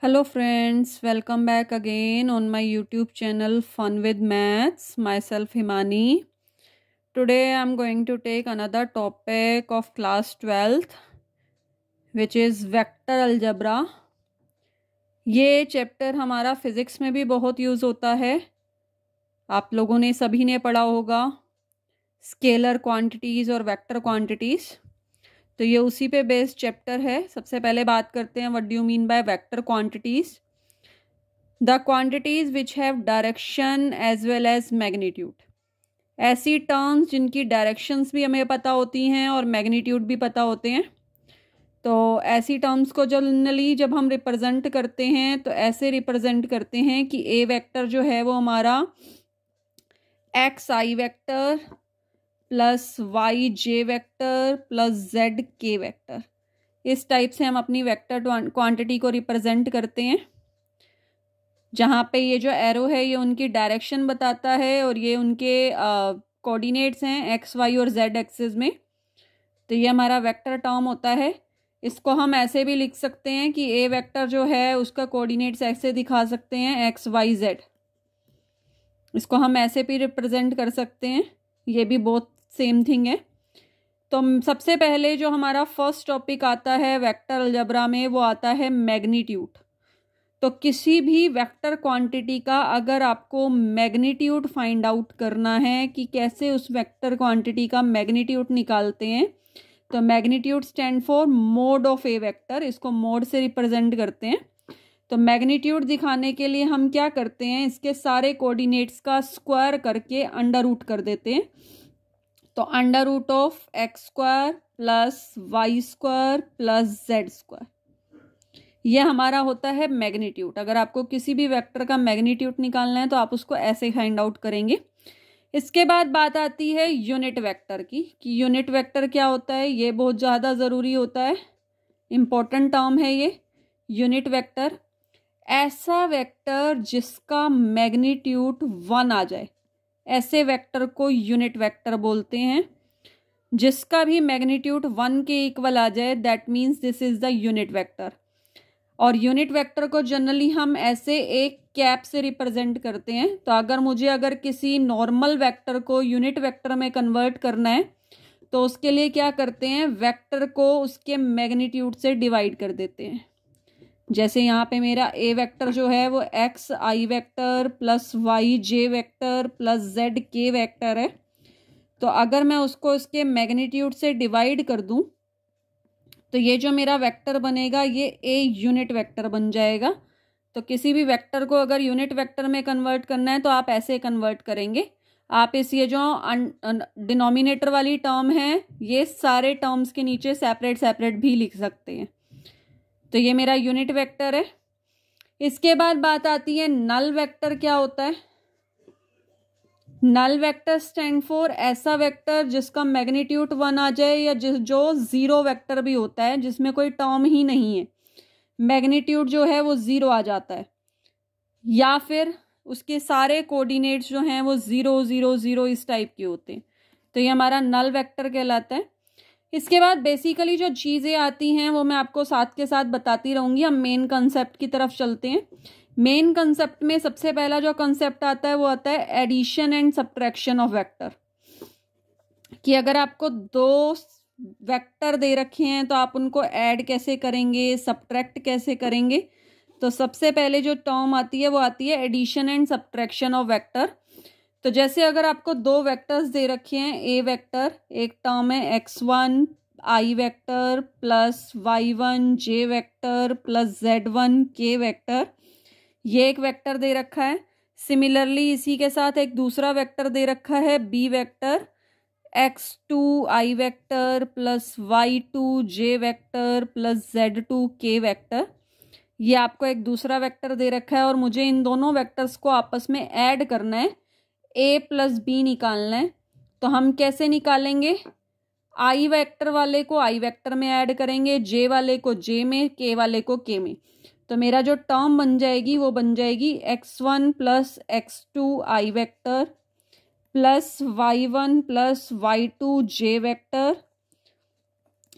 Hello friends, welcome back again on my YouTube channel Fun with Maths. Myself Himani. Today I am going to take another topic of class 12th which is vector algebra. ये chapter हमारा physics में भी बहुत use होता है। आप लोगों ने सभी ने पढ़ा होगा स्केलर क्वांटिटीज़ और वेक्टर क्वांटिटीज़। तो ये उसी पे बेस्ड चैप्टर है। सबसे पहले बात करते हैं what do you mean by vector quantities. The quantities which have direction as well as magnitude. ऐसी टर्म्स जिनकी डायरेक्शंस भी हमें पता होती हैं और मैग्नीट्यूड भी पता होते हैं। तो ऐसी टर्म्स को जनरली जब हम रिप्रेजेंट करते हैं तो ऐसे रिप्रेजेंट करते हैं कि ए वेक्टर जो है वो हमारा एक्स आई वेक्टर प्लस वाई जे वेक्टर प्लस जेड के वेक्टर, इस टाइप से हम अपनी वेक्टर क्वांटिटी को रिप्रेजेंट करते हैं। जहाँ पे ये जो एरो है ये उनकी डायरेक्शन बताता है और ये उनके कोऑर्डिनेट्स हैं एक्स वाई और जेड एक्सिस में। तो ये हमारा वेक्टर टर्म होता है। इसको हम ऐसे भी लिख सकते हैं कि ए वेक्टर जो है उसका कोऑर्डिनेट्स ऐसे दिखा सकते हैं एक्स वाई जेड। इसको हम ऐसे भी रिप्रेजेंट कर सकते हैं। ये भी बहुत सेम थिंग है। तो सबसे पहले जो हमारा फर्स्ट टॉपिक आता है वेक्टर अलजेब्रा में वो आता है मैग्नीट्यूड। तो किसी भी वेक्टर क्वांटिटी का अगर आपको मैग्नीट्यूड फाइंड आउट करना है कि कैसे उस वेक्टर क्वांटिटी का मैग्नीट्यूड निकालते हैं, तो magnitude stand for mode of a vector. इसको मोड से रिप्रेजेंट करते हैं। तो मैग्नीट्यूड दिखाने के लिए हम क्या करते हैं, इसके सारे कोऑर्डिनेट्स का स्क्वायर करके अंडर रूट कर देते हैं। तो under root of x square plus y square plus z square, यह हमारा होता है मैग्नीट्यूड। अगर आपको किसी भी वेक्टर का मैग्नीट्यूड निकालना है तो आप उसको ऐसे फाइंड आउट करेंगे। इसके बाद बात आती है यूनिट वेक्टर की कि यूनिट वेक्टर क्या होता है। ये बहुत ज़्यादा ज़रूरी होता है, इम्पोर्टेंट टर्म है ये। यूनिट वेक्टर ऐसा वेक्टर जिसका मैग्नीट्यूड 1 आ जाए, ऐसे वेक्टर को यूनिट वेक्टर बोलते हैं। जिसका भी मैग्नीट्यूड 1 के इक्वल आ जाए that means this is the unit vector. और यूनिट वेक्टर को जनरली हम ऐसे एक कैप से रिप्रेजेंट करते हैं। तो अगर किसी नॉर्मल वेक्टर को यूनिट वेक्टर में कन्वर्ट करना है तो उसके लिए क्या करते हैं, वेक्टर को उसके मैग्नीट्यूड से डिवाइड कर देते हैं। जैसे यहाँ पे मेरा ए वेक्टर जो है वो एक्स आई वेक्टर प्लस वाई जे वेक्टर प्लस जेड के वेक्टर है। तो अगर मैं उसको इसके मैग्नीट्यूड से डिवाइड कर दूं तो ये जो मेरा वेक्टर बनेगा ये ए यूनिट वेक्टर बन जाएगा। तो किसी भी वेक्टर को अगर यूनिट वेक्टर में कन्वर्ट करना है तो आप ऐसे कन्वर्ट करेंगे। आप ये जो डिनोमिनेटर वाली टर्म है ये सारे टर्म्स के नीचे सेपरेट सेपरेट भी लिख सकते हैं। तो ये मेरा यूनिट वेक्टर है। इसके बाद बात आती है नल वेक्टर क्या होता है। नल वेक्टर स्टैंड फॉर ऐसा वेक्टर जिसका मैग्नीट्यूड 1 आ जाए या जो जीरो वेक्टर भी होता है जिसमें कोई टर्म ही नहीं है, मैग्नीट्यूड जो है वो 0 आ जाता है, या फिर उसके सारे कोऑर्डिनेट्स जो हैं वो 0 0 0 इस टाइप के होते हैं। तो ये हमारा नल वेक्टर कहलाता है। इसके बाद बेसिकली जो चीज़ें आती हैं वो मैं आपको साथ के साथ बताती रहूँगी। हम मेन कंसेप्ट की तरफ चलते हैं। मेन कंसेप्ट में सबसे पहला जो कंसेप्ट आता है वो आता है addition and subtraction of vector. कि अगर आपको दो वेक्टर दे रखे हैं तो आप उनको ऐड कैसे करेंगे, सब्ट्रैक्ट कैसे करेंगे। तो सबसे पहले जो टर्म आती है वो आती है addition and subtraction of vector. तो जैसे अगर आपको दो वेक्टर्स दे रखे हैं, ए वेक्टर एक टर्म है x1 i vector plus y1 j vector plus z1 k vector, ये एक वेक्टर दे रखा है। सिमिलरली इसी के साथ एक दूसरा वेक्टर दे रखा है B vector x2 i vector plus y2 j vector plus z2 k vector, ये आपको एक दूसरा वेक्टर दे रखा है। और मुझे इन दोनों वेक्टर्स को आपस में ऐड करना है, a प्लस बी निकालना है। तो हम कैसे निकालेंगे, आई वेक्टर वाले को आई वेक्टर में ऐड करेंगे, जे वाले को जे में, के वाले को के में। तो मेरा जो टर्म बन जाएगी वो बन जाएगी x1 plus x2 i vector plus y1 plus y2 j vector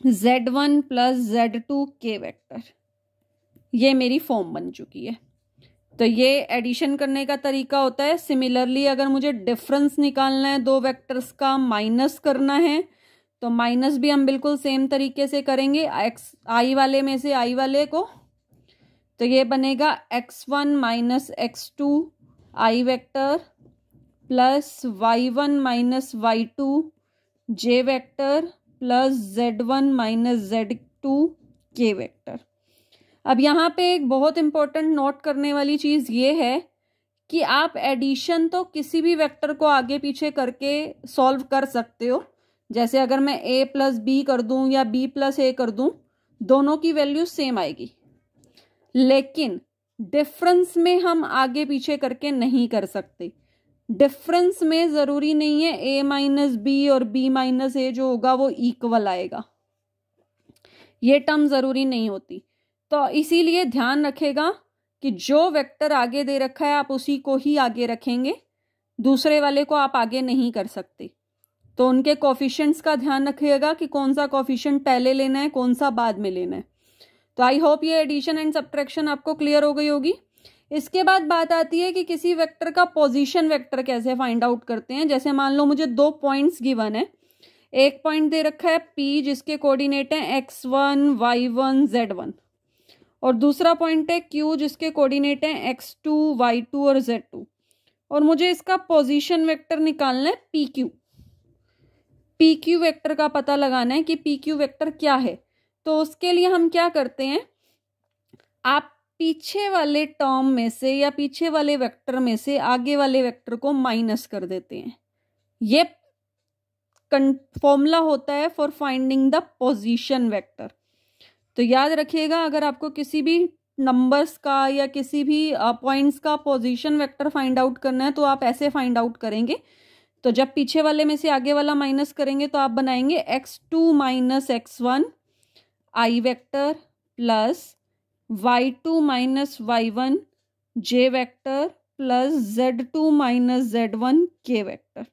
z1 plus z2 k vector. ये मेरी फॉर्म बन चुकी है। तो ये एडिशन करने का तरीका होता है। सिमिलरली अगर मुझे डिफरेंस निकालना है दो वेक्टर्स का, माइनस करना है, तो माइनस भी हम बिल्कुल सेम तरीके से करेंगे एक्स आई वाले में से आई वाले को। तो ये बनेगा x1 minus x2 i vector plus y1 minus y2 j vector plus z1 minus z2 k vector. अब यहाँ पे एक बहुत इंपॉर्टेंट नोट करने वाली चीज़ ये है कि आप एडिशन तो किसी भी वेक्टर को आगे पीछे करके सॉल्व कर सकते हो। जैसे अगर मैं a प्लस बी कर दूं या b प्लस a कर दूं, दोनों की वैल्यू सेम आएगी। लेकिन डिफरेंस में हम आगे पीछे करके नहीं कर सकते। डिफरेंस में ज़रूरी नहीं है a माइनस बी और b माइनस a जो होगा वो इक्वल आएगा, ये टर्म ज़रूरी नहीं होती। तो इसीलिए ध्यान रखेगा कि जो वेक्टर आगे दे रखा है आप उसी को ही आगे रखेंगे, दूसरे वाले को आप आगे नहीं कर सकते। तो उनके कोफिशिएंट्स का ध्यान रखिएगा कि कौन सा कोफिशिएंट पहले लेना है, कौन सा बाद में लेना है। तो आई होप ये एडिशन एंड सब्ट्रैक्शन आपको क्लियर हो गई होगी। इसके बाद बात आती है कि किसी वेक्टर का पोजीशन वेक्टर कैसे फाइंड आउट करते हैं। जैसे मान लो मुझे 2 पॉइंट्स गिवन है। एक पॉइंट दे रखा है P जिसके कोऑर्डिनेट हैं x1 y1 z1, और दूसरा पॉइंट है Q जिसके कोऑर्डिनेट हैं x2 y2 और z2, और मुझे इसका पोजीशन वेक्टर निकालना है PQ। PQ वेक्टर का पता लगाना है कि PQ वेक्टर क्या है। तो उसके लिए हम क्या करते हैं, आप पीछे वाले टर्म में से या पीछे वाले वेक्टर में से आगे वाले वेक्टर को माइनस कर देते हैं। ये फॉर्मूला होता है for finding the position vector. तो याद रखिएगा, अगर आपको किसी भी नंबर्स का या किसी भी पॉइंट्स का पोजीशन वेक्टर फाइंड आउट करना है तो आप ऐसे फाइंड आउट करेंगे। तो जब पीछे वाले में से आगे वाला माइनस करेंगे तो आप बनाएंगे x2 minus x1 i vector plus y2 minus y1 j vector plus z2 minus z1 k vector.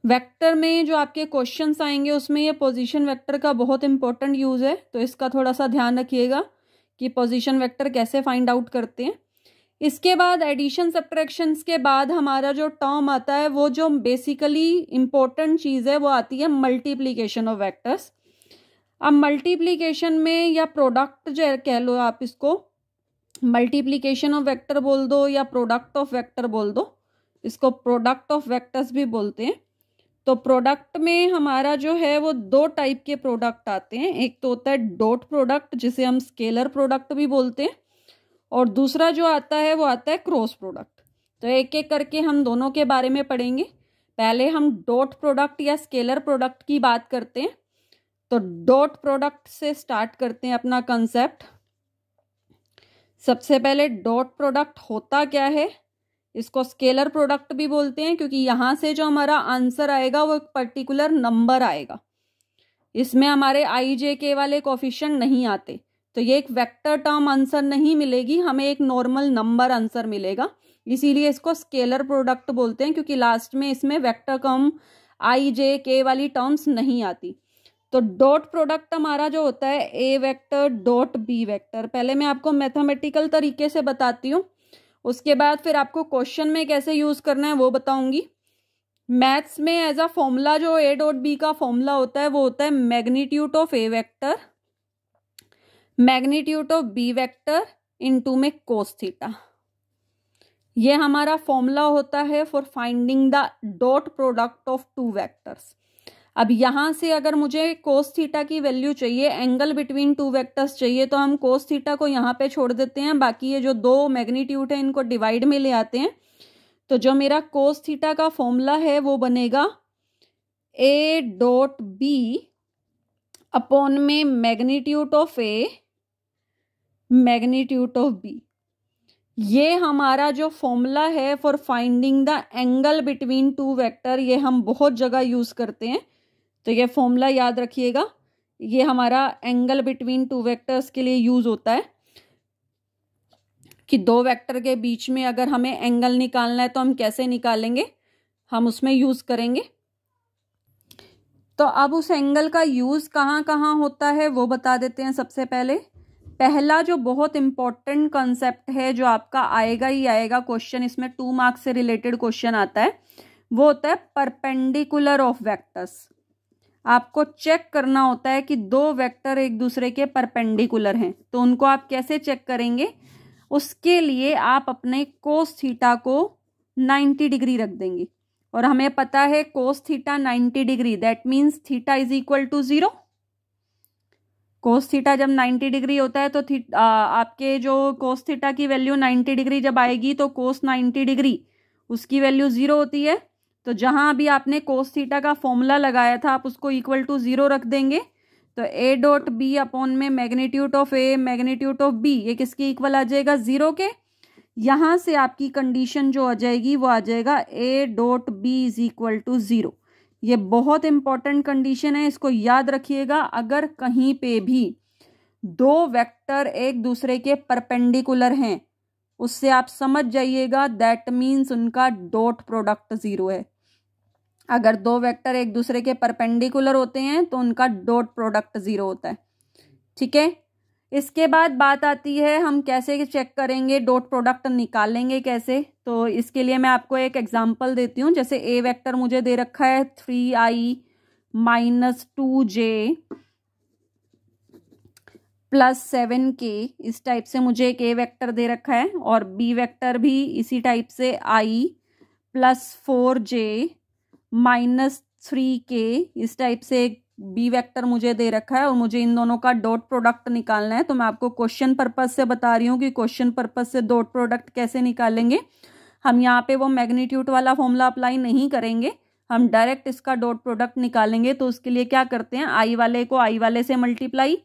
Vector में जो आपके क्वेश्चंस आएंगे उसमें ये पोजीशन वेक्टर का बहुत इंपॉर्टेंट यूज है, तो इसका थोड़ा सा ध्यान रखिएगा कि पोजीशन वेक्टर कैसे फाइंड आउट करते हैं। इसके बाद एडिशन सब्ट्रैक्शंस के बाद हमारा जो टर्म आता है, वो जो बेसिकली इंपॉर्टेंट चीज़ है वो आती है मल्टीप्लीकेशन ऑफ वेक्टर्स। अब मल्टीप्लीकेशन में या प्रोडक्ट जो कह लो आप, इसको मल्टीप्लीकेशन ऑफ वेक्टर बोल दो या प्रोडक्ट ऑफ वेक्टर बोल दो, इसको प्रोडक्ट ऑफ वेक्टर्स भी बोलते हैं। तो प्रोडक्ट में हमारा जो है वो 2 टाइप के प्रोडक्ट आते हैं। एक तो होता है डॉट प्रोडक्ट जिसे हम स्केलर प्रोडक्ट भी बोलते हैं, और दूसरा जो आता है वो आता है क्रॉस प्रोडक्ट। तो एक एक करके हम दोनों के बारे में पढ़ेंगे। पहले हम डॉट प्रोडक्ट या स्केलर प्रोडक्ट की बात करते हैं। तो डॉट प्रोडक्ट से स्टार्ट करते हैं अपना कंसेप्ट। सबसे पहले डॉट प्रोडक्ट होता क्या है, इसको स्केलर प्रोडक्ट भी बोलते हैं क्योंकि यहाँ से जो हमारा आंसर आएगा वो एक पर्टिकुलर नंबर आएगा, इसमें हमारे आई जे के वाले कोफिशिएंट नहीं आते। तो ये एक वेक्टर टर्म आंसर नहीं मिलेगी, हमें एक नॉर्मल नंबर आंसर मिलेगा, इसीलिए इसको स्केलर प्रोडक्ट बोलते हैं क्योंकि लास्ट में इसमें वेक्टर कम आई जे के वाली टर्म्स नहीं आती। तो डॉट प्रोडक्ट हमारा जो होता है ए वेक्टर डॉट बी वेक्टर। पहले मैं आपको मैथमेटिकल तरीके से बताती हूँ, उसके बाद फिर आपको क्वेश्चन में कैसे यूज करना है वो बताऊंगी। मैथ्स में एज अ फॉर्मूला जो ए डॉट बी का फॉर्मूला होता है वो होता है magnitude of a vector magnitude of b vector into में कोस थीटा। ये हमारा फॉर्मूला होता है for finding the dot product of 2 vectors. अब यहाँ से अगर मुझे कोस थीटा की वैल्यू चाहिए, एंगल बिटवीन 2 वेक्टर्स चाहिए, तो हम कोस थीटा को यहाँ पे छोड़ देते हैं, बाकी ये जो 2 मैग्नीट्यूड है इनको डिवाइड में ले आते हैं। तो जो मेरा कोस थीटा का फॉर्मूला है वो बनेगा ए डॉट बी अपॉन में magnitude of A magnitude of b. ये हमारा जो फॉर्मूला है for finding the angle between 2 vector, ये हम बहुत जगह यूज करते हैं। तो ये फॉर्मूला याद रखिएगा, ये हमारा एंगल बिटवीन 2 वेक्टर्स के लिए यूज होता है कि 2 वेक्टर के बीच में अगर हमें एंगल निकालना है तो हम कैसे निकालेंगे, हम उसमें यूज करेंगे। तो अब उस एंगल का यूज कहाँ कहाँ होता है वो बता देते हैं। सबसे पहले पहला जो बहुत इंपॉर्टेंट कंसेप्ट है जो आपका आएगा ही आएगा क्वेश्चन, इसमें 2 मार्क्स से रिलेटेड क्वेश्चन आता है, वो होता है परपेंडिकुलर ऑफ वेक्टर्स। आपको चेक करना होता है कि दो वेक्टर एक दूसरे के परपेंडिकुलर हैं, तो उनको आप कैसे चेक करेंगे? उसके लिए आप अपने कोस थीटा को 90 डिग्री रख देंगे, और हमें पता है cos theta 90 degree, that means theta is equal to 0। Cos theta जब 90 डिग्री होता है तो आपके जो कोस थीटा की वैल्यू 90 डिग्री जब आएगी तो कोस 90 डिग्री उसकी वैल्यू 0 होती है। तो जहां अभी आपने कोस थीटा का फॉर्मूला लगाया था आप उसको इक्वल टू 0 रख देंगे। तो ए डॉट बी अपॉन में magnitude of A magnitude of b, ये किसके इक्वल आ जाएगा? 0 के। यहां से आपकी कंडीशन जो आ जाएगी वो आ जाएगा a dot b is equal to 0। ये बहुत इंपॉर्टेंट कंडीशन है, इसको याद रखिएगा। अगर कहीं पे भी दो वेक्टर एक दूसरे के परपेंडिकुलर हैं, उससे आप समझ जाइएगा दैट मीन्स उनका डॉट प्रोडक्ट 0 है। अगर दो वेक्टर एक दूसरे के परपेंडिकुलर होते हैं तो उनका डॉट प्रोडक्ट 0 होता है। ठीक है, इसके बाद बात आती है हम कैसे चेक करेंगे, डॉट प्रोडक्ट निकालेंगे कैसे। तो इसके लिए मैं आपको एक एग्जांपल देती हूँ। जैसे ए वेक्टर मुझे दे रखा है 3i - 2j + 7k, इस टाइप से मुझे एक ए वेक्टर दे रखा है, और बी वेक्टर भी इसी टाइप से i + 4j - 3k, इस टाइप से एक बी वेक्टर मुझे दे रखा है, और मुझे इन दोनों का डॉट प्रोडक्ट निकालना है। तो मैं आपको क्वेश्चन पर्पस से बता रही हूँ कि क्वेश्चन पर्पस से डॉट प्रोडक्ट कैसे निकालेंगे। हम यहाँ पे वो मैग्नीट्यूड वाला फॉर्मूला अप्लाई नहीं करेंगे, हम डायरेक्ट इसका डॉट प्रोडक्ट निकालेंगे। तो उसके लिए क्या करते हैं, आई वाले को आई वाले से मल्टीप्लाई,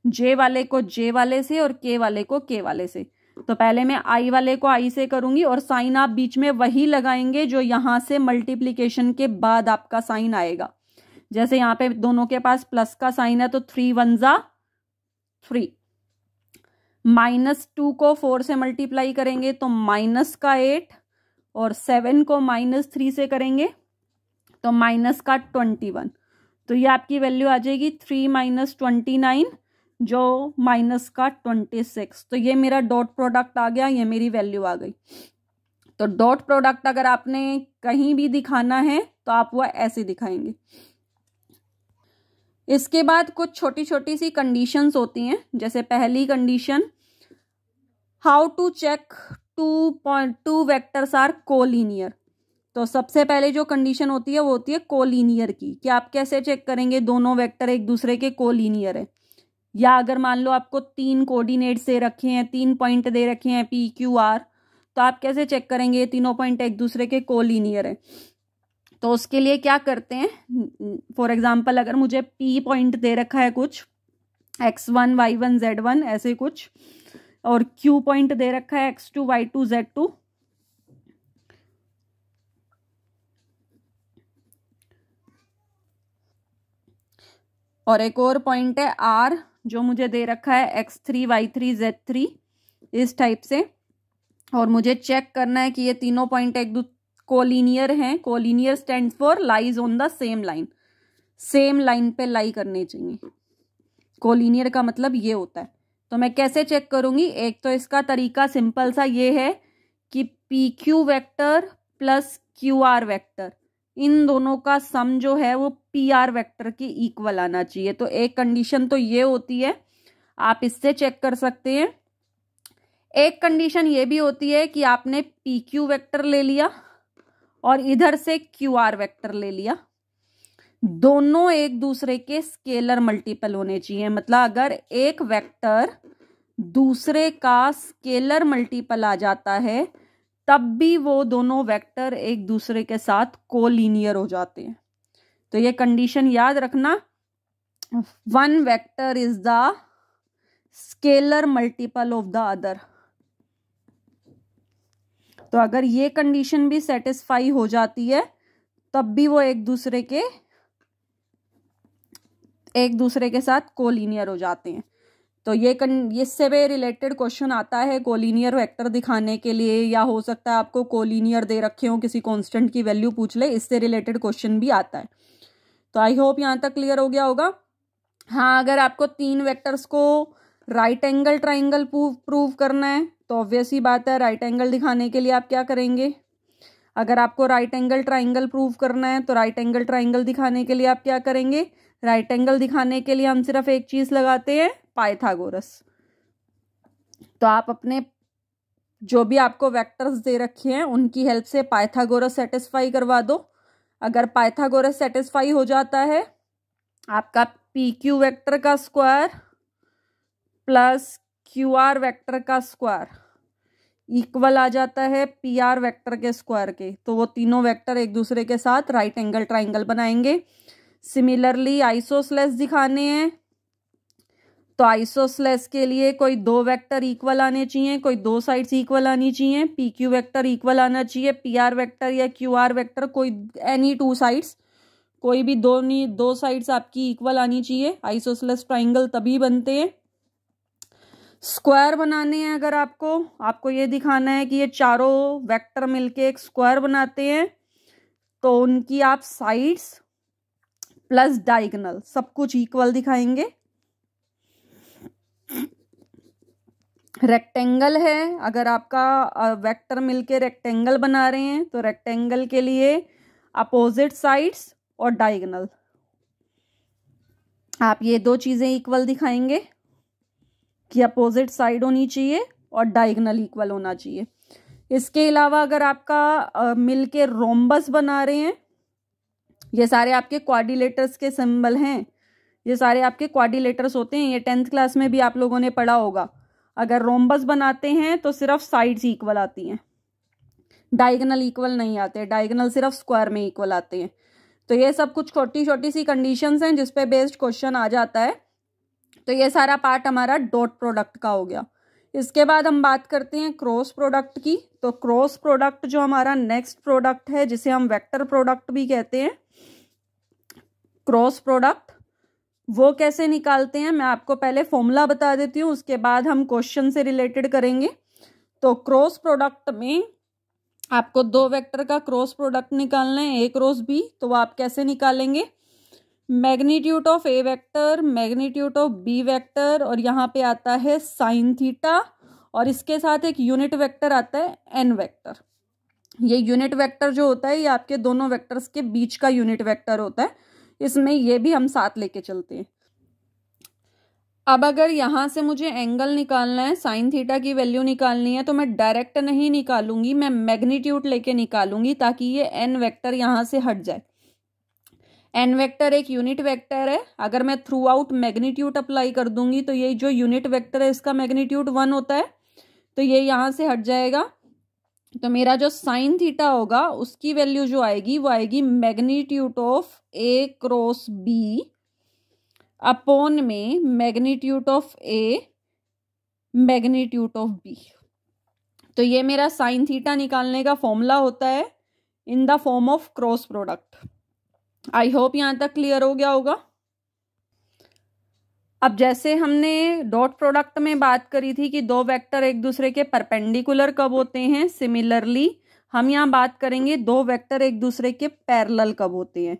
जे वाले को जे वाले से, और के वाले को के वाले से। तो पहले मैं आई वाले को आई से करूंगी, और साइन आप बीच में वही लगाएंगे जो यहां से मल्टीप्लीकेशन के बाद आपका साइन आएगा। जैसे यहाँ पे दोनों के पास प्लस का साइन है तो 3 1 जा 3, -2 को 4 से मल्टीप्लाई करेंगे तो -8, और 7 को -3 से करेंगे तो -21। तो ये आपकी वैल्यू आ जाएगी 3 - 29 जो -26। तो ये मेरा डॉट प्रोडक्ट आ गया, ये मेरी वैल्यू आ गई। तो डॉट प्रोडक्ट अगर आपने कहीं भी दिखाना है तो आप वो ऐसे दिखाएंगे। इसके बाद कुछ छोटी छोटी सी कंडीशंस होती हैं। जैसे पहली condition, how to check 2 vectors are collinear. तो सबसे पहले जो कंडीशन होती है वो होती है कोलिनियर की, कि आप कैसे चेक करेंगे दोनों वेक्टर एक दूसरे के कोलिनियर है। या अगर मान लो आपको 3 कोऑर्डिनेट्स दे रखे हैं, 3 पॉइंट दे रखे हैं पी क्यू आर, तो आप कैसे चेक करेंगे ये तीनों पॉइंट एक दूसरे के कोलिनियर है। तो उसके लिए क्या करते हैं, फॉर एग्जाम्पल अगर मुझे पी पॉइंट दे रखा है कुछ x1 y1 z1 ऐसे कुछ, और क्यू पॉइंट दे रखा है x2 y2 z2, और एक और पॉइंट है R जो मुझे दे रखा है x3 y3 z3, इस टाइप से, और मुझे चेक करना है कि ये तीनों पॉइंट एक कोलिनियर हैं। Collinear stands for lies on the same line, same line पे लाई करनी चाहिए। कोलिनियर का मतलब ये होता है। तो मैं कैसे चेक करूंगी, एक तो इसका तरीका सिंपल सा ये है कि P Q vector plus Q R vector, इन दोनों का सम जो है वो पी आर वेक्टर के इक्वल आना चाहिए। तो एक कंडीशन तो ये होती है, आप इससे चेक कर सकते हैं। एक कंडीशन ये भी होती है कि आपने पी क्यू वेक्टर ले लिया और इधर से क्यू आर वेक्टर ले लिया, दोनों एक दूसरे के स्केलर मल्टीपल होने चाहिए। मतलब अगर एक वेक्टर दूसरे का स्केलर मल्टीपल आ जाता है तब भी वो दोनों वेक्टर एक दूसरे के साथ कोलिनियर हो जाते हैं। तो ये कंडीशन याद रखना, one vector is the scalar multiple of the other. तो अगर ये कंडीशन भी सेटिस्फाई हो जाती है तब भी वो एक दूसरे के साथ कोलिनियर हो जाते हैं। तो ये इससे भी रिलेटेड क्वेश्चन आता है कोलिनियर वेक्टर दिखाने के लिए, या हो सकता है आपको कोलिनियर दे रखे हो, किसी कांस्टेंट की वैल्यू पूछ ले, इससे रिलेटेड क्वेश्चन भी आता है। तो आई होप यहाँ तक क्लियर हो गया होगा। हाँ, अगर आपको 3 वेक्टर्स को राइट एंगल ट्राइंगल प्रूव करना है, तो ऑब्वियस ही बात है राइट एंगल दिखाने के लिए आप क्या करेंगे। अगर आपको राइट एंगल ट्राइंगल प्रूव करना है तो राइट एंगल ट्राइंगल दिखाने के लिए आप क्या करेंगे, राइट एंगल दिखाने के लिए हम सिर्फ एक चीज लगाते हैं, पाइथागोरस। तो आप अपने जो भी आपको वेक्टर्स दे रखे हैं उनकी हेल्प से पाइथागोरस सेटिस्फाई करवा दो। अगर पाइथागोरस सेटिस्फाई हो जाता है, आपका पी क्यू वेक्टर का square plus Q R vector का स्क्वायर इक्वल आ जाता है पी आर वेक्टर के स्क्वायर के। तो वो तीनों वेक्टर एक दूसरे के साथ राइट एंगल ट्राइंगल बनाएंगे। सिमिलरली आइसोसेलेस दिखाने हैं, तो आइसोसेलेस के लिए कोई दो वेक्टर इक्वल आने चाहिए, कोई दो साइड्स इक्वल आनी चाहिए। पी क्यू वेक्टर इक्वल आना चाहिए, पी आर वेक्टर या क्यू आर वेक्टर कोई एनी टू साइड्स, कोई भी दो साइड्स आपकी इक्वल आनी चाहिए। आइसोसेलेस ट्राइंगल तभी बनते हैं। स्क्वायर बनाने हैं, अगर आपको ये दिखाना है कि ये चारों वेक्टर मिलके एक स्क्वायर बनाते हैं, तो उनकी आप साइड्स प्लस डायगोनल सब कुछ इक्वल दिखाएंगे। रेक्टेंगल है, अगर आपका वेक्टर मिलके रेक्टेंगल बना रहे हैं तो रेक्टेंगल के लिए अपोजिट साइड्स और डायगोनल आप ये दो चीजें इक्वल दिखाएंगे कि अपोजिट साइड होनी चाहिए और डायगोनल इक्वल होना चाहिए। इसके अलावा अगर आपका मिलके रोम्बस बना रहे हैं, ये सारे आपके क्वाड्रिलेटर्स के सिंबल हैं, ये सारे आपके क्वाड्रिलेटर्स होते हैं, ये 10th क्लास में भी आप लोगों ने पढ़ा होगा। अगर रोम्बस बनाते हैं तो सिर्फ साइड्स इक्वल आती हैं, डायगोनल इक्वल नहीं आते, डायगोनल सिर्फ स्क्वायर में इक्वल आते हैं। तो ये सब कुछ छोटी छोटी सी कंडीशंस हैं जिस पे बेस्ड क्वेश्चन आ जाता है। तो ये सारा पार्ट हमारा डॉट प्रोडक्ट का हो गया। इसके बाद हम बात करते हैं क्रॉस प्रोडक्ट की। तो क्रॉस प्रोडक्ट जो हमारा नेक्स्ट प्रोडक्ट है, जिसे हम वेक्टर प्रोडक्ट भी कहते हैं, क्रॉस प्रोडक्ट वो कैसे निकालते हैं मैं आपको पहले फॉर्मूला बता देती हूँ, उसके बाद हम क्वेश्चन से रिलेटेड करेंगे। तो क्रॉस प्रोडक्ट में आपको दो वेक्टर का क्रॉस प्रोडक्ट निकालना है, ए क्रॉस बी। तो वो आप कैसे निकालेंगे, magnitude of a vector, magnitude of b vector, और यहाँ पे आता है साइन थीटा, और इसके साथ एक यूनिट वेक्टर आता है एन वेक्टर। ये यूनिट वेक्टर जो होता है ये आपके दोनों वेक्टर्स के बीच का यूनिट वेक्टर होता है, इसमें ये भी हम साथ लेके चलते हैं। अब अगर यहाँ से मुझे एंगल निकालना है, साइन थीटा की वैल्यू निकालनी है, तो मैं डायरेक्ट नहीं निकालूंगी, मैं मैग्नीट्यूड लेके निकालूंगी ताकि ये एन वेक्टर यहाँ से हट जाए। एन वेक्टर एक यूनिट वेक्टर है, अगर मैं थ्रू आउट मैग्नीट्यूड अप्लाई कर दूंगी तो ये जो यूनिट वेक्टर है इसका मैग्नीट्यूड 1 होता है, तो ये यहाँ से हट जाएगा। तो मेरा जो साइन थीटा होगा उसकी वैल्यू जो आएगी वो आएगी magnitude of A cross B upon में magnitude of A magnitude of B. तो ये मेरा साइन थीटा निकालने का फॉर्मूला होता है in the form of cross product. I hope यहां तक क्लियर हो गया होगा। अब जैसे हमने डॉट प्रोडक्ट में बात करी थी कि दो वेक्टर एक दूसरे के परपेंडिकुलर कब होते हैं, सिमिलरली हम यहाँ बात करेंगे दो वेक्टर एक दूसरे के पैरेलल कब होते हैं।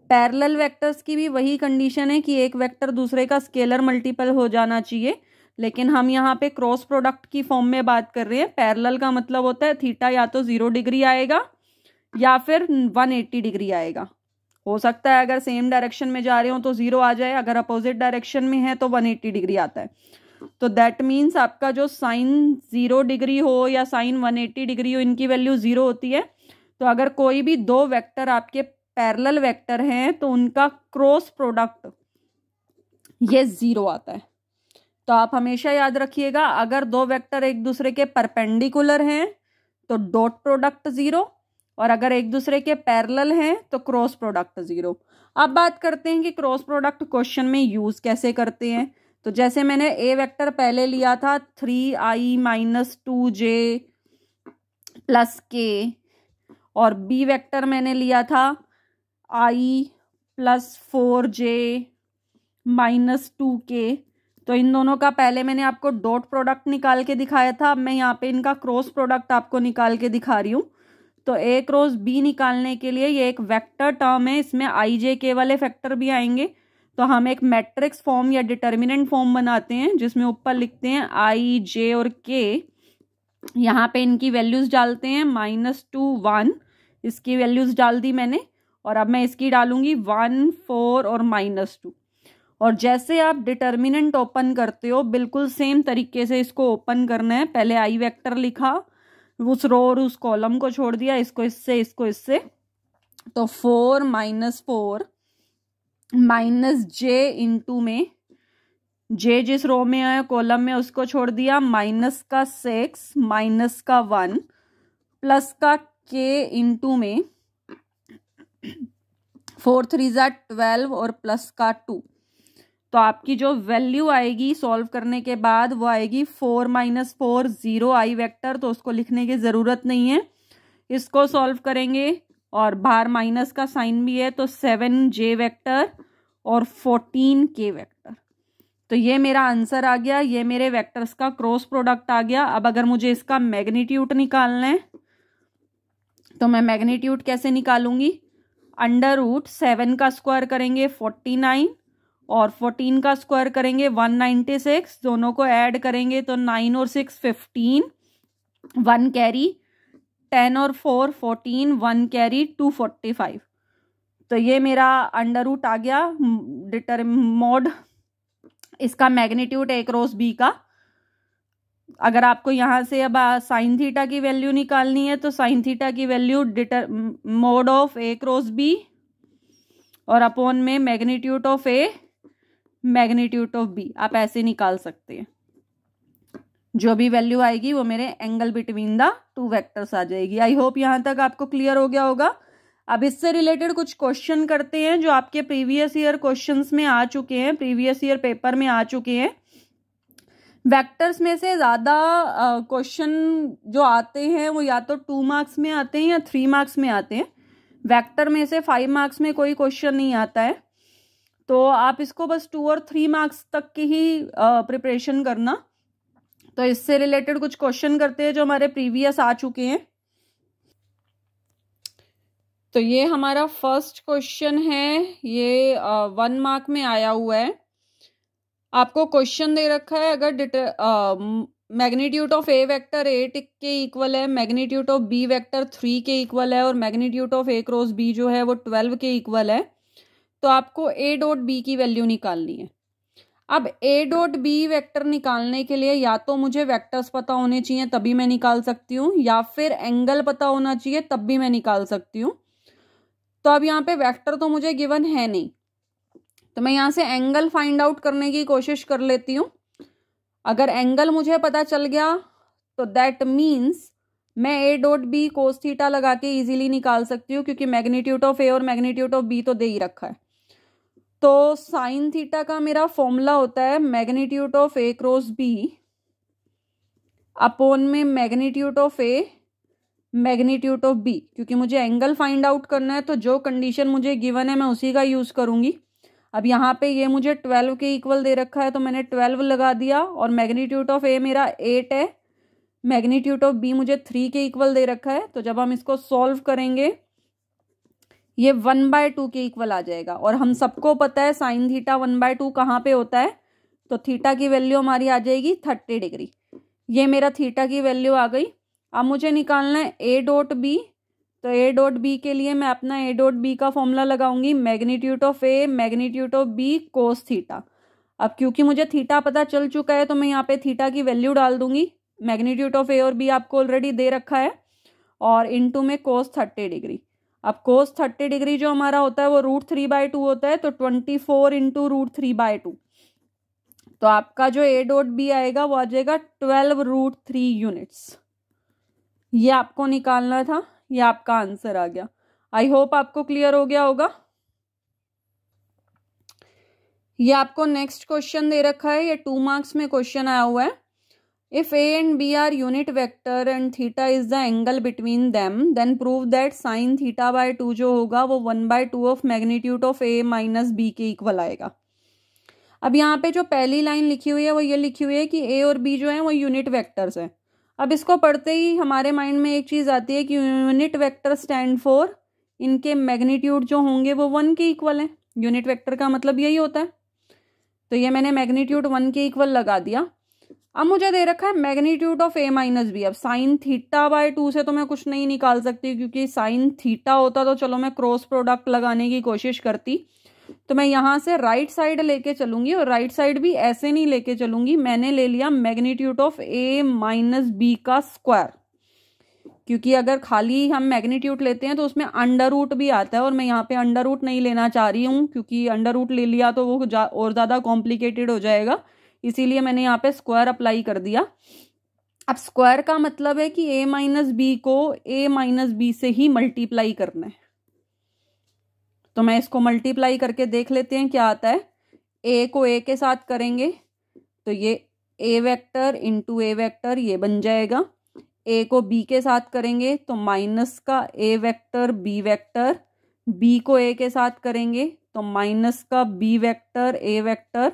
पैरेलल वेक्टर्स की भी वही कंडीशन है कि एक वेक्टर दूसरे का स्केलर मल्टीपल हो जाना चाहिए, लेकिन हम यहाँ पे क्रॉस प्रोडक्ट की फॉर्म में बात कर रहे हैं। पैरेलल का मतलब होता है थीटा या तो 0 डिग्री आएगा या फिर 180 डिग्री आएगा। हो सकता है अगर सेम डायरेक्शन में जा रहे हो तो 0 आ जाए, अगर अपोजिट डायरेक्शन में है तो 180 डिग्री आता है। तो दैट मीन्स आपका जो साइन 0 डिग्री हो या साइन 180 डिग्री हो, इनकी वैल्यू 0 होती है। तो अगर कोई भी दो वेक्टर आपके पैरेलल वेक्टर हैं तो उनका क्रॉस प्रोडक्ट ये 0 आता है। तो आप हमेशा याद रखिएगा, अगर दो वेक्टर एक दूसरे के परपेंडिकुलर हैं तो डॉट प्रोडक्ट 0, और अगर एक दूसरे के पैरेलल हैं तो क्रॉस प्रोडक्ट 0। अब बात करते हैं कि क्रॉस प्रोडक्ट क्वेश्चन में यूज कैसे करते हैं। तो जैसे मैंने ए वेक्टर पहले लिया था 3i - 2j + k, और बी वेक्टर मैंने लिया था i + 4j - 2k। तो इन दोनों का पहले मैंने आपको डॉट प्रोडक्ट निकाल के दिखाया था, अब मैं यहाँ पे इनका क्रॉस प्रोडक्ट आपको निकाल के दिखा रही हूँ। तो ए क्रॉस बी निकालने के लिए ये एक वेक्टर टर्म है, इसमें i j k वाले फैक्टर भी आएंगे। तो हम एक मैट्रिक्स फॉर्म या डिटर्मिनेंट फॉर्म बनाते हैं जिसमें ऊपर लिखते हैं आई, जे और के। यहाँ पे इनकी वैल्यूज डालते हैं, -2 1, इसकी वैल्यूज डाल दी मैंने, और अब मैं इसकी डालूंगी 1 4 और -2। और जैसे आप डिटर्मिनेंट ओपन करते हो बिल्कुल सेम तरीके से इसको ओपन करना है। पहले आई वेक्टर लिखा, उस रो और उस कॉलम को छोड़ दिया, इसको इससे इसको इससे, तो 4 -4 -j इंटू में जे जिस रो में है कॉलम में उसको छोड़ दिया, -6 -1 प्लस का k इंटू में 4 3 12 और प्लस का 2। तो आपकी जो वैल्यू आएगी सॉल्व करने के बाद वो आएगी 4 -4 0 आई वेक्टर, तो उसको लिखने की ज़रूरत नहीं है। इसको सॉल्व करेंगे और बाहर माइनस का साइन भी है, तो 7j वेक्टर और 14k वेक्टर। तो ये मेरा आंसर आ गया, ये मेरे वेक्टर्स का क्रॉस प्रोडक्ट आ गया। अब अगर मुझे इसका मैग्नीट्यूड निकालना है तो मैं मैग्नीट्यूड कैसे निकालूंगी, √7 का स्क्वायर करेंगे 49 और 14 का स्क्वायर करेंगे 196, दोनों को ऐड करेंगे तो 9 और 6 15, 1 कैरी, 10 और 4 14, 1 कैरी 245। तो ये मेरा √ आ गया मोड इसका मैग्नीट्यूड A क्रॉस B का। अगर आपको यहाँ से अब साइन थीटा की वैल्यू निकालनी है तो साइन थीटा की value mode of A cross B और अपॉन में magnitude of A magnitude of B, आप ऐसे निकाल सकते हैं। जो भी वैल्यू आएगी वो मेरे angle between the two vectors आ जाएगी। आई होप यहाँ तक आपको क्लियर हो गया होगा। अब इससे रिलेटेड कुछ क्वेश्चन करते हैं जो आपके प्रीवियस ईयर क्वेश्चंस में आ चुके हैं, प्रीवियस ईयर पेपर में आ चुके हैं। वेक्टर्स में से ज़्यादा क्वेश्चन जो आते हैं वो या तो 2 मार्क्स में आते हैं या 3 मार्क्स में आते हैं। वेक्टर में से 5 मार्क्स में कोई क्वेश्चन नहीं आता है, तो आप इसको बस 2 और 3 मार्क्स तक की ही प्रिपरेशन करना। तो इससे रिलेटेड कुछ क्वेश्चन करते हैं जो हमारे प्रीवियस आ चुके हैं। तो ये हमारा फर्स्ट क्वेश्चन है, ये 1 मार्क में आया हुआ है। आपको क्वेश्चन दे रखा है अगर मैग्नीट्यूड ऑफ A वेक्टर 8 के इक्वल है, मैग्नीट्यूड ऑफ B वेक्टर 3 के इक्वल है और magnitude of A cross B जो है वो 12 के इक्वल है, तो आपको A डॉट B की वैल्यू निकालनी है। अब A डॉट B वेक्टर निकालने के लिए या तो मुझे वेक्टर्स पता होने चाहिए तभी मैं निकाल सकती हूँ, या फिर एंगल पता होना चाहिए तब भी मैं निकाल सकती हूँ। तो अब यहाँ पे वेक्टर तो मुझे गिवन है नहीं, तो मैं यहाँ से एंगल फाइंड आउट करने की कोशिश कर लेती हूँ। अगर एंगल मुझे पता चल गया तो दैट मीन्स मैं A dot B cos theta लगा के इजीली निकाल सकती हूँ, क्योंकि मैग्नीट्यूड ऑफ A और मैग्नीट्यूड ऑफ B तो दे ही रखा है। तो साइन थीटा का मेरा फॉर्मूला होता है magnitude of A cross B upon में magnitude of A magnitude of B। क्योंकि मुझे एंगल फाइंड आउट करना है तो जो कंडीशन मुझे गिवन है मैं उसी का यूज करूंगी। अब यहाँ पे ये मुझे 12 के इक्वल दे रखा है तो मैंने 12 लगा दिया, और मैग्नीट्यूड ऑफ A मेरा 8 है, मैग्नीट्यूड ऑफ B मुझे 3 के इक्वल दे रखा है। तो जब हम इसको सॉल्व करेंगे ये 1/2 के इक्वल आ जाएगा, और हम सबको पता है साइन थीटा 1/2 कहाँ पे होता है, तो थीटा की वैल्यू हमारी आ जाएगी 30 डिग्री। ये मेरा थीटा की वैल्यू आ गई। अब मुझे निकालना है A डॉट B, तो A डॉट B के लिए मैं अपना A डॉट B का फॉर्मूला लगाऊंगी magnitude of A magnitude of B cos theta. अब क्योंकि मुझे थीटा पता चल चुका है तो मैं यहाँ पे थीटा की वैल्यू डाल दूंगी। मैग्नीट्यूड ऑफ A और B आपको ऑलरेडी दे रखा है, और इनटू में कोस 30 डिग्री। अब कोस 30 डिग्री जो हमारा होता है वो √3/2 होता है, तो 24 इंटू √3/2। तो आपका जो A डॉट B आएगा वो आ जाएगा 12√3 यूनिट्स। ये आपको निकालना था, ये आपका आंसर आ गया। आई होप आपको क्लियर हो गया होगा। ये आपको नेक्स्ट क्वेश्चन दे रखा है, ये 2 मार्क्स में क्वेश्चन आया हुआ है। If A and B are unit vector and theta is the angle between them, then prove that sin θ/2 जो होगा वो 1/2 of magnitude of A minus B के इक्वल आएगा। अब यहाँ पे जो पहली लाइन लिखी हुई है वो ये लिखी हुई है कि A और B जो है वो यूनिट वेक्टर्स हैं। अब इसको पढ़ते ही हमारे माइंड में एक चीज़ आती है कि यूनिट वेक्टर स्टैंड फॉर इनके मैग्नीट्यूड जो होंगे वो 1 के इक्वल हैं। यूनिट वेक्टर का मतलब यही होता है। तो ये मैंने मैग्नीट्यूड 1 के इक्वल लगा दिया। अब मुझे दे रखा है magnitude of a minus b. अब साइन थीटा बाय 2 से तो मैं कुछ नहीं निकाल सकती, क्योंकि साइन थीटा होता तो चलो मैं क्रॉस प्रोडक्ट लगाने की कोशिश करती। तो मैं यहाँ से राइट साइड लेके चलूंगी, और राइट साइड भी ऐसे नहीं लेके चलूंगी, मैंने ले लिया magnitude of a minus B का स्क्वायर। क्योंकि अगर खाली हम मैग्नीट्यूड लेते हैं तो उसमें अंडर रूट भी आता है, और मैं यहाँ पे अंडर रूट नहीं लेना चाह रही हूँ, क्योंकि अंडर रूट ले लिया तो वो और ज़्यादा कॉम्प्लिकेटेड हो जाएगा। इसीलिए मैंने यहाँ पे स्क्वायर अप्लाई कर दिया। अब स्क्वायर का मतलब है कि a माइनस बी को a माइनस बी से ही मल्टीप्लाई करना है। तो मैं इसको मल्टीप्लाई करके देख लेते हैं क्या आता है। a को a के साथ करेंगे तो ये a vector into a vector ये बन जाएगा। a को b के साथ करेंगे तो माइनस का a vector b vector, b को a के साथ करेंगे तो माइनस का b वेक्टर a वेक्टर,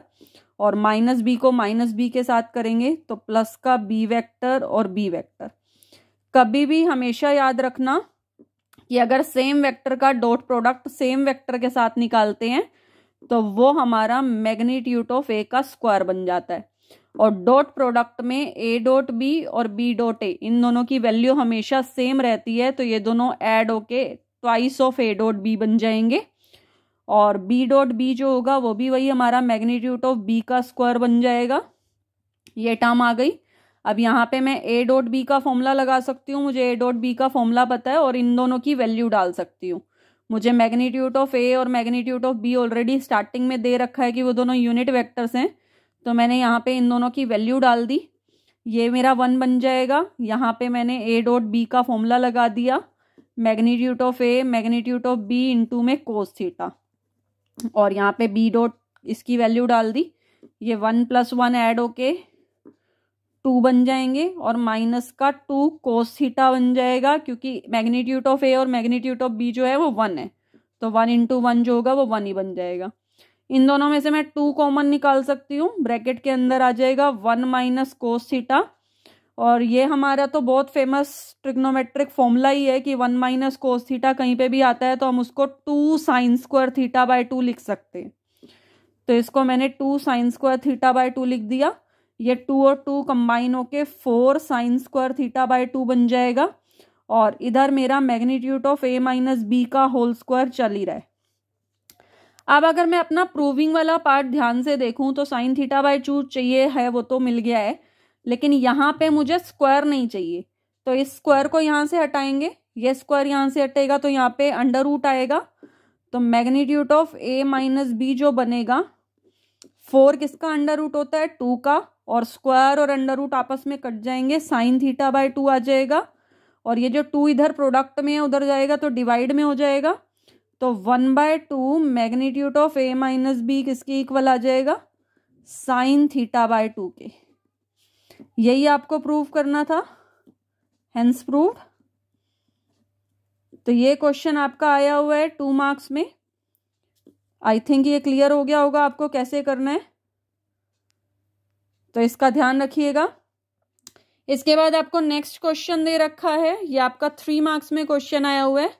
और माइनस बी को माइनस बी के साथ करेंगे तो प्लस का बी वेक्टर और बी वेक्टर। कभी भी हमेशा याद रखना कि अगर सेम वेक्टर का डॉट प्रोडक्ट सेम वेक्टर के साथ निकालते हैं तो वो हमारा मैग्नीट्यूड ऑफ ए का स्क्वायर बन जाता है। और डॉट प्रोडक्ट में ए डॉट बी और बी डॉट ए इन दोनों की वैल्यू हमेशा सेम रहती है, तो ये दोनों ऐड होके twice of a dot b बन जाएंगे। और बी डॉट बी जो होगा वो भी वही हमारा मैग्नीट्यूड ऑफ बी का स्क्वायर बन जाएगा। ये टर्म आ गई। अब यहाँ पे मैं ए डॉट बी का फॉर्मूला लगा सकती हूँ, मुझे ए डॉट बी का फॉर्मूला पता है, और इन दोनों की वैल्यू डाल सकती हूँ। मुझे मैग्नीट्यूड ऑफ ए और magnitude of b already starting में दे रखा है कि वो दोनों यूनिट वेक्टर्स हैं, तो मैंने यहाँ पे इन दोनों की वैल्यू डाल दी। ये मेरा 1 बन जाएगा। यहाँ पे मैंने ए डॉट बी का फॉर्मूला लगा दिया, magnitude of A magnitude of B into में कोस थीटा, और यहाँ पे बी डॉट इसकी वैल्यू डाल दी। ये 1 + 1 ऐड होके 2 बन जाएंगे, और माइनस का 2 कोस थीटा बन जाएगा, क्योंकि मैग्नीट्यूड ऑफ ए और मैग्नीट्यूड ऑफ बी जो है वो 1 है, तो 1 × 1 जो होगा वो 1 ही बन जाएगा। इन दोनों में से मैं 2 कॉमन निकाल सकती हूँ, ब्रैकेट के अंदर आ जाएगा 1 माइनस कोस थीटा। और ये हमारा तो बहुत फेमस ट्रिग्नोमेट्रिक फॉर्मूला ही है कि 1 माइनस कोस थीटा कहीं पे भी आता है तो हम उसको 2 साइन स्क्वायर थीटा बाय 2 लिख सकते हैं। तो इसको मैंने 2 साइन स्क्वायर थीटा बाय 2 लिख दिया। ये 2 और 2 कंबाइन होके 4 साइन स्क्वायर थीटा बाय 2 बन जाएगा। और इधर मेरा magnitude of a minus B का होल स्क्वायर चल ही रहा है। अब अगर मैं अपना प्रूविंग वाला पार्ट ध्यान से देखूं तो साइन थीटा बाय 2 चाहिए है, वो तो मिल गया है, लेकिन यहाँ पे मुझे स्क्वायर नहीं चाहिए। तो इस स्क्वायर को यहाँ से हटाएंगे, ये स्क्वायर यहाँ से हटेगा तो यहाँ पे अंडर रूट आएगा। तो magnitude of a minus B जो बनेगा, 4 किसका अंडर रूट होता है 2 का, और स्क्वायर और अंडर रूट आपस में कट जाएंगे, साइन थीटा बाय 2 आ जाएगा। और ये जो 2 इधर प्रोडक्ट में है उधर जाएगा तो डिवाइड में हो जाएगा। तो 1/2 magnitude of a minus B किसके इक्वल आ जाएगा, साइन थीटा बाय 2 के। यही आपको प्रूव करना था, हेंस प्रूव्ड। तो ये क्वेश्चन आपका आया हुआ है 2 मार्क्स में। आई थिंक ये क्लियर हो गया होगा आपको कैसे करना है, तो इसका ध्यान रखिएगा। इसके बाद आपको नेक्स्ट क्वेश्चन दे रखा है, ये आपका 3 मार्क्स में क्वेश्चन आया हुआ है।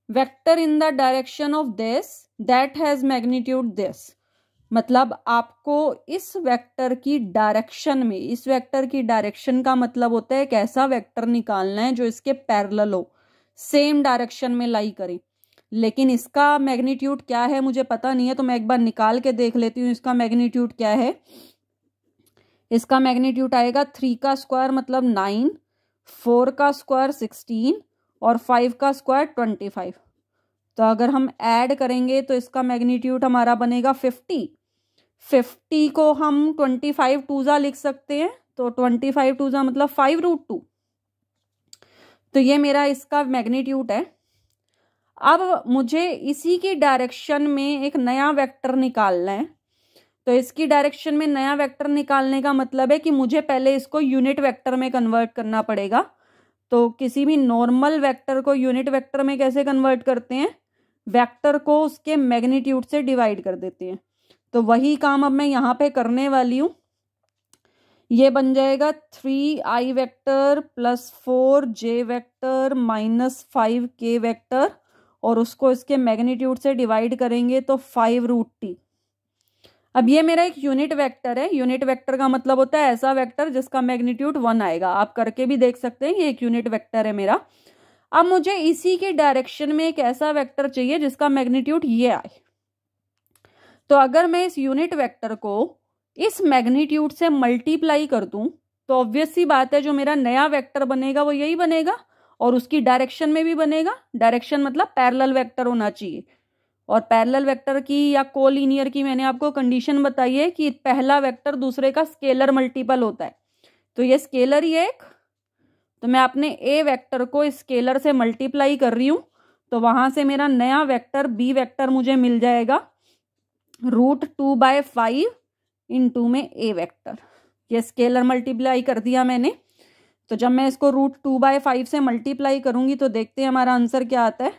Vector in the direction of this that has magnitude this. मतलब आपको इस वेक्टर की डायरेक्शन में, इस वेक्टर की डायरेक्शन का मतलब होता है एक ऐसा वेक्टर निकालना है जो इसके पैरेलल हो, सेम डायरेक्शन में लाई करे। लेकिन इसका मैग्नीट्यूड क्या है मुझे पता नहीं है, तो मैं एक बार निकाल के देख लेती हूँ इसका मैग्नीट्यूड क्या है। इसका मैग्नीट्यूड आएगा 3 का स्क्वायर मतलब 9, 4 का स्क्वायर 16 और 5 का स्क्वायर 25। तो अगर हम ऐड करेंगे तो इसका मैग्नीट्यूड हमारा बनेगा 50। 50 को हम 25 टूजा लिख सकते हैं, तो 25 टूजा मतलब 5√2। तो ये मेरा इसका मैग्नीट्यूड है। अब मुझे इसी की डायरेक्शन में एक नया वेक्टर निकालना है। तो इसकी डायरेक्शन में नया वेक्टर निकालने का मतलब है कि मुझे पहले इसको यूनिट वेक्टर में कन्वर्ट करना पड़ेगा। तो किसी भी नॉर्मल वेक्टर को यूनिट वेक्टर में कैसे कन्वर्ट करते हैं, वेक्टर को उसके मैग्नीट्यूड से डिवाइड कर देते हैं। तो वही काम अब मैं यहाँ पे करने वाली हूँ। ये बन जाएगा 3i vector + 4j vector - 5k vector, और उसको इसके मैग्नीट्यूड से डिवाइड करेंगे तो 5√t। अब ये मेरा एक यूनिट वेक्टर है। यूनिट वेक्टर का मतलब होता है ऐसा वेक्टर जिसका मैग्नीट्यूड 1 आएगा। आप करके भी देख सकते हैं, ये एक यूनिट वेक्टर है मेरा। अब मुझे इसी के डायरेक्शन में एक ऐसा वेक्टर चाहिए जिसका मैग्नीट्यूड ये आए। तो अगर मैं इस यूनिट वेक्टर को इस मैग्नीट्यूड से मल्टीप्लाई कर दूं तो ऑब्वियस सी बात है जो मेरा नया वेक्टर बनेगा वो यही बनेगा और उसकी डायरेक्शन में भी बनेगा। डायरेक्शन मतलब पैरेलल वेक्टर होना चाहिए। और पैरेलल वेक्टर की या कोलिनियर की मैंने आपको कंडीशन बताई है कि पहला वेक्टर दूसरे का स्केलर मल्टीपल होता है। तो ये स्केलर ही है एक। तो मैं अपने ए वेक्टर को स्केलर से मल्टीप्लाई कर रही हूं तो वहां से मेरा नया वेक्टर बी वेक्टर मुझे मिल जाएगा √2/5 इंटू में ए वेक्टर। ये स्केलर मल्टीप्लाई कर दिया मैंने। तो जब मैं इसको √2/5 से मल्टीप्लाई करूंगी तो देखते हैं हमारा आंसर क्या आता है।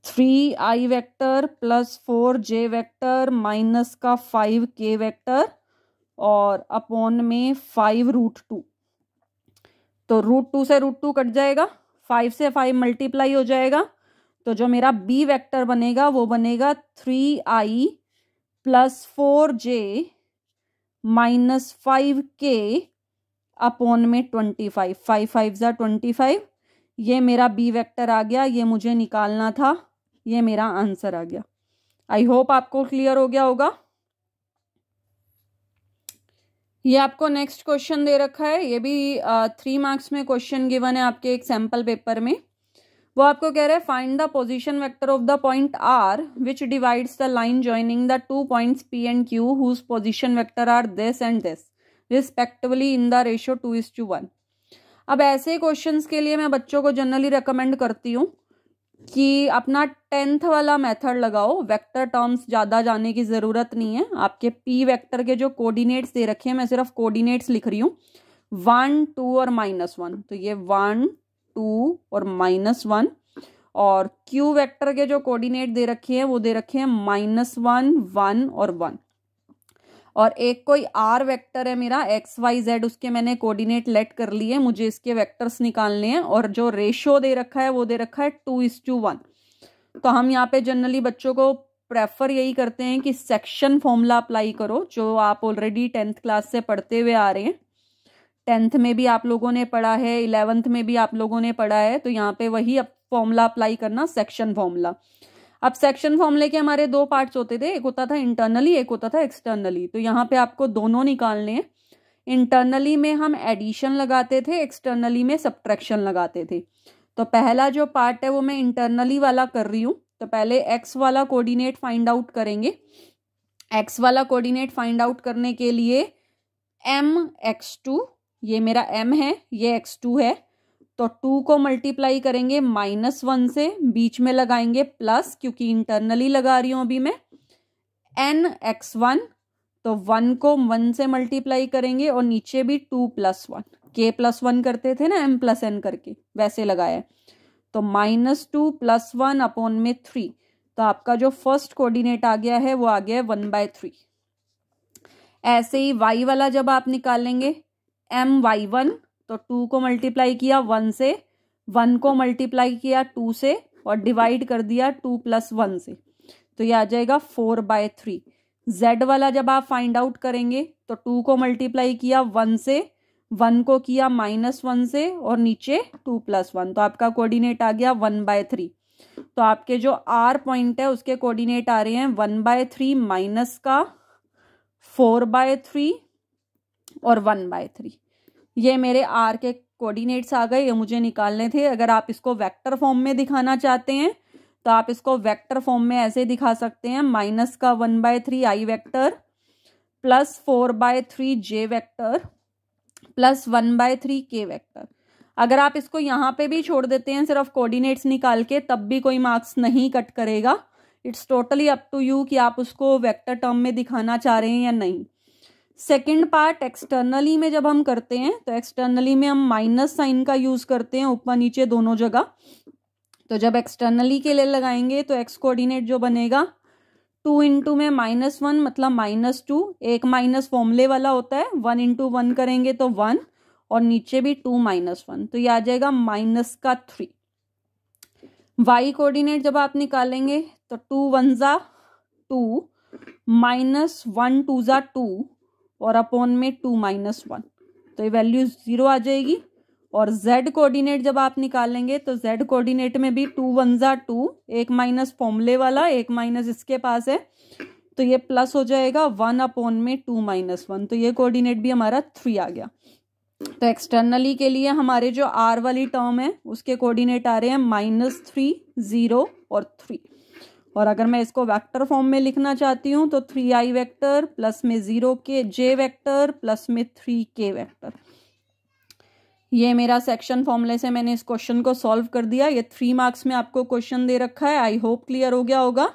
3i vector plus 4j vector minus का 5k वेक्टर और अपॉन में 5√2। तो √2 से √2 कट जाएगा, 5 से 5 मल्टीप्लाई हो जाएगा। तो जो मेरा बी वेक्टर बनेगा वो बनेगा 3i plus 4j minus 5k upon में 25। 5 5 जा 25। ये मेरा बी वेक्टर आ गया, ये मुझे निकालना था, ये मेरा आंसर आ गया। आई होप आपको क्लियर हो गया होगा। ये आपको नेक्स्ट क्वेश्चन दे रखा है, ये भी 3 मार्क्स में क्वेश्चन गिवन है आपके एक सैंपल पेपर में। वो आपको कह रहा है find the position vector of the point R which divides the line joining the 2 points P and Q whose position vector are this and this respectively in the ratio 2:1। अब ऐसे questions के लिए मैं बच्चों को जनरली रेकमेंड करती हूँ कि अपना 10th वाला मेथड लगाओ। वेक्टर टर्म्स ज़्यादा जाने की ज़रूरत नहीं है। आपके पी वेक्टर के जो कोऑर्डिनेट्स दे रखे हैं, मैं सिर्फ कोऑर्डिनेट्स लिख रही हूँ 1 2 और -1। तो ये 1 2 और -1। और क्यू वेक्टर के जो कोऑर्डिनेट दे रखे हैं वो दे रखे हैं -1 1 और 1। और एक कोई आर वेक्टर है मेरा XYZ, उसके मैंने कोऑर्डिनेट लेट कर लिए। मुझे इसके वेक्टर्स निकालने हैं और जो रेशियो दे रखा है वो दे रखा है 2:1। तो हम यहाँ पे जनरली बच्चों को प्रेफर यही करते हैं कि सेक्शन फॉर्मूला अप्लाई करो, जो आप ऑलरेडी 10th क्लास से पढ़ते हुए आ रहे हैं। 10th में भी आप लोगों ने पढ़ा है, 11th में भी आप लोगों ने पढ़ा है। तो यहाँ पे वही फॉर्मूला अप्लाई करना, सेक्शन फॉर्मूला। अब सेक्शन फॉर्मूले के हमारे 2 पार्ट्स होते थे, एक होता था इंटरनली, एक होता था एक्सटर्नली। तो यहाँ पे आपको दोनों निकालने हैं। इंटरनली में हम एडिशन लगाते थे, एक्सटर्नली में सब्ट्रैक्शन लगाते थे। तो पहला जो पार्ट है वो मैं इंटरनली वाला कर रही हूँ। तो पहले एक्स वाला कोऑर्डिनेट फाइंड आउट करेंगे। एक्स वाला कोऑर्डिनेट फाइंड आउट करने के लिए mx2, ये मेरा m है, ये x2 है। तो 2 को मल्टीप्लाई करेंगे -1 से, बीच में लगाएंगे प्लस क्योंकि इंटरनली लगा रही हूं अभी मैं। nx1, तो 1 को 1 से मल्टीप्लाई करेंगे और नीचे भी 2 + 1, k+1 करते थे ना m + n करके, वैसे लगाया। तो -2 + 1 अपॉन में 3। तो आपका जो फर्स्ट कोऑर्डिनेट आ गया है वो आ गया है 1/3। ऐसे ही y वाला जब आप निकालेंगे my1, तो 2 को मल्टीप्लाई किया 1 से, 1 को मल्टीप्लाई किया 2 से और डिवाइड कर दिया 2 + 1 से। तो ये आ जाएगा 4/3। z वाला जब आप फाइंड आउट करेंगे तो 2 को मल्टीप्लाई किया 1 से, 1 को किया -1 से और नीचे 2 + 1। तो आपका कोऑर्डिनेट आ गया 1/3। तो आपके जो r पॉइंट है उसके कोऑर्डिनेट आ रहे हैं 1/3 माइनस का 4/3 और 1/3। ये मेरे r के कोऑर्डिनेट्स आ गए, ये मुझे निकालने थे। अगर आप इसको वेक्टर फॉर्म में दिखाना चाहते हैं तो आप इसको वेक्टर फॉर्म में ऐसे दिखा सकते हैं, माइनस का 1/3 i vector plus 4/3 j vector plus 1/3 k vector. अगर आप इसको यहाँ पे भी छोड़ देते हैं सिर्फ कोऑर्डिनेट्स निकाल के, तब भी कोई मार्क्स नहीं कट करेगा। It's totally up to you कि आप उसको वेक्टर टर्म में दिखाना चाह रहे हैं या नहीं। सेकेंड पार्ट एक्सटर्नली में जब हम करते हैं तो एक्सटर्नली में हम माइनस साइन का यूज करते हैं ऊपर नीचे दोनों जगह। तो जब एक्सटर्नली के लिए लगाएंगे तो एक्स कोऑर्डिनेट जो बनेगा 2 इंटू में -1 मतलब -2, एक माइनस फॉर्मूले वाला होता है, 1 इंटू 1 करेंगे तो 1 और नीचे भी 2 - 1, तो ये आ जाएगा -3। y कोऑर्डिनेट जब आप निकालेंगे तो 2 1 जा 2 माइनस 1 2 जा 2 और अपॉन में 2 माइनस 1, तो ये वैल्यू 0 आ जाएगी। और z कोऑर्डिनेट जब आप निकालेंगे तो z कोऑर्डिनेट में भी 2 1 जा 2, एक माइनस फॉर्मूले वाला, एक माइनस इसके पास है, तो ये प्लस हो जाएगा 1 अपॉन में 2 माइनस 1, तो ये कोऑर्डिनेट भी हमारा 3 आ गया। तो एक्सटर्नली के लिए हमारे जो r वाली टर्म है उसके कोऑर्डिनेट आ रहे हैं -3 0 और 3। और अगर मैं इसको वेक्टर फॉर्म में लिखना चाहती हूँ तो 3i वेक्टर प्लस में 0j वेक्टर प्लस में 3k वेक्टर। ये मेरा सेक्शन फॉर्मूले से मैंने इस क्वेश्चन को सॉल्व कर दिया। ये 3 मार्क्स में आपको क्वेश्चन दे रखा है। आई होप क्लियर हो गया होगा।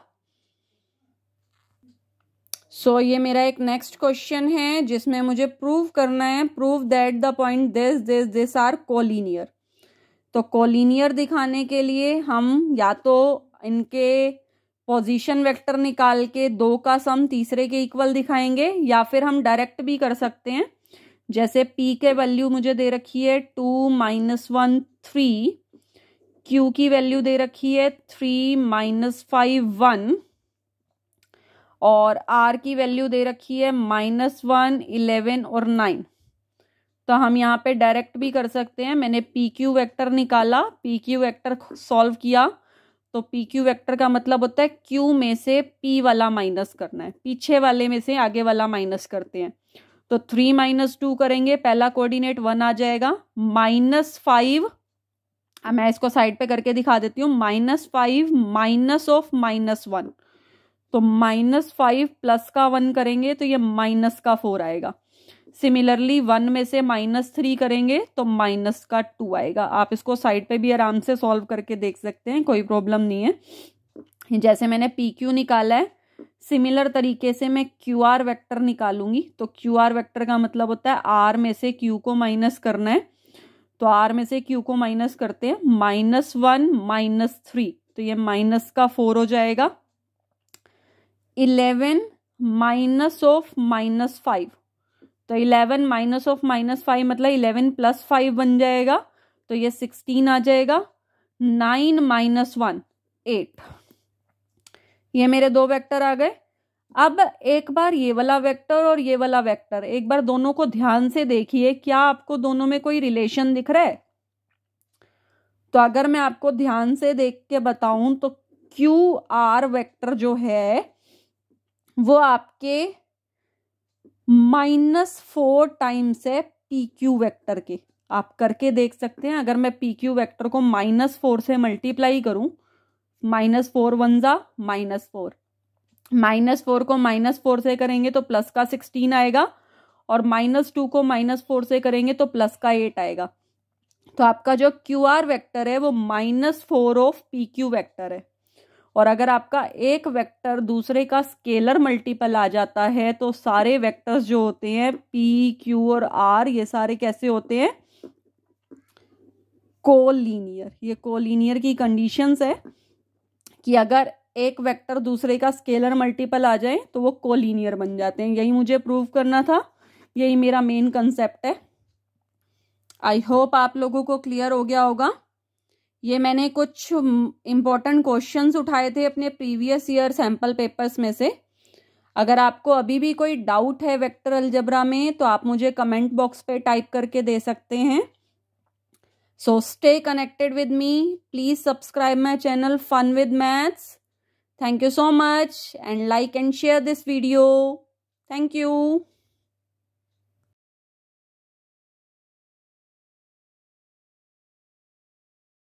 सो ये मेरा एक नेक्स्ट क्वेश्चन है जिसमें मुझे प्रूव करना है, prove that the point this this this are collinear. तो कोलिनियर दिखाने के लिए हम या तो इनके पोजीशन वेक्टर निकाल के 2 का सम तीसरे के इक्वल दिखाएंगे, या फिर हम डायरेक्ट भी कर सकते हैं। जैसे p के वैल्यू मुझे दे रखी है 2 -1 3, q की वैल्यू दे रखी है 3 -5 1, और r की वैल्यू दे रखी है -1 11 और 9। तो हम यहाँ पे डायरेक्ट भी कर सकते हैं। मैंने पी क्यू वेक्टर निकाला, पी क्यू वेक्टर सॉल्व किया, तो पी क्यू वेक्टर का मतलब होता है क्यू में से p वाला माइनस करना है, पीछे वाले में से आगे वाला माइनस करते हैं। तो 3 - 2 करेंगे, पहला कोऑर्डिनेट 1 आ जाएगा, -5, मैं इसको साइड पे करके दिखा देती हूँ, -5 माइनस ऑफ -1, तो -5 प्लस का 1 करेंगे तो ये माइनस का 4 आएगा। सिमिलरली 1 में से -3 करेंगे तो माइनस का 2 आएगा। आप इसको साइड पे भी आराम से सॉल्व करके देख सकते हैं, कोई प्रॉब्लम नहीं है। जैसे मैंने पी क्यू निकाला है, सिमिलर तरीके से मैं क्यू आर वेक्टर निकालूंगी। तो क्यू आर वेक्टर का मतलब होता है आर में से क्यू को माइनस करना है, तो आर में से क्यू को माइनस करते हैं, -1 -3, तो ये माइनस का 4 हो जाएगा। 11 माइनस ऑफ -5, तो 11 माइनस ऑफ -5 मतलब 11 + 5 बन जाएगा, तो ये 16 आ जाएगा। 9 - 1 8, ये मेरे 2 वेक्टर आ गए। अब एक बार ये वाला वेक्टर और ये वाला वेक्टर एक बार दोनों को ध्यान से देखिए, क्या आपको दोनों में कोई रिलेशन दिख रहा है? तो अगर मैं आपको ध्यान से देख के बताऊं तो क्यू आर वेक्टर जो है वो आपके -4 टाइम्स है पी क्यू वेक्टर के। आप करके देख सकते हैं। अगर मैं पी क्यू वेक्टर को -4 से मल्टीप्लाई करूं, -4 1 जा -4, -4 को -4 से करेंगे तो प्लस का 16 आएगा, और -2 को -4 से करेंगे तो प्लस का 8 आएगा। तो आपका जो क्यू आर वेक्टर है वो -4 ऑफ पी क्यू वेक्टर है। और अगर आपका एक वेक्टर दूसरे का स्केलर मल्टीपल आ जाता है तो सारे वेक्टर्स जो होते हैं पी क्यू और आर, ये सारे कैसे होते हैं? कोलिनियर। ये कोलिनियर की कंडीशंस है कि अगर एक वेक्टर दूसरे का स्केलर मल्टीपल आ जाए तो वो कोलिनियर बन जाते हैं। यही मुझे प्रूव करना था, यही मेरा मेन कंसेप्ट है। आई होप आप लोगों को क्लियर हो गया होगा। ये मैंने कुछ इंपॉर्टेंट क्वेश्चंस उठाए थे अपने प्रीवियस ईयर सैंपल पेपर्स में से। अगर आपको अभी भी कोई डाउट है वेक्टर अलजेब्रा में तो आप मुझे कमेंट बॉक्स पे टाइप करके दे सकते हैं। So stay connected with me, please subscribe my channel fun with maths. Thank you so much and like and share this video. Thank you.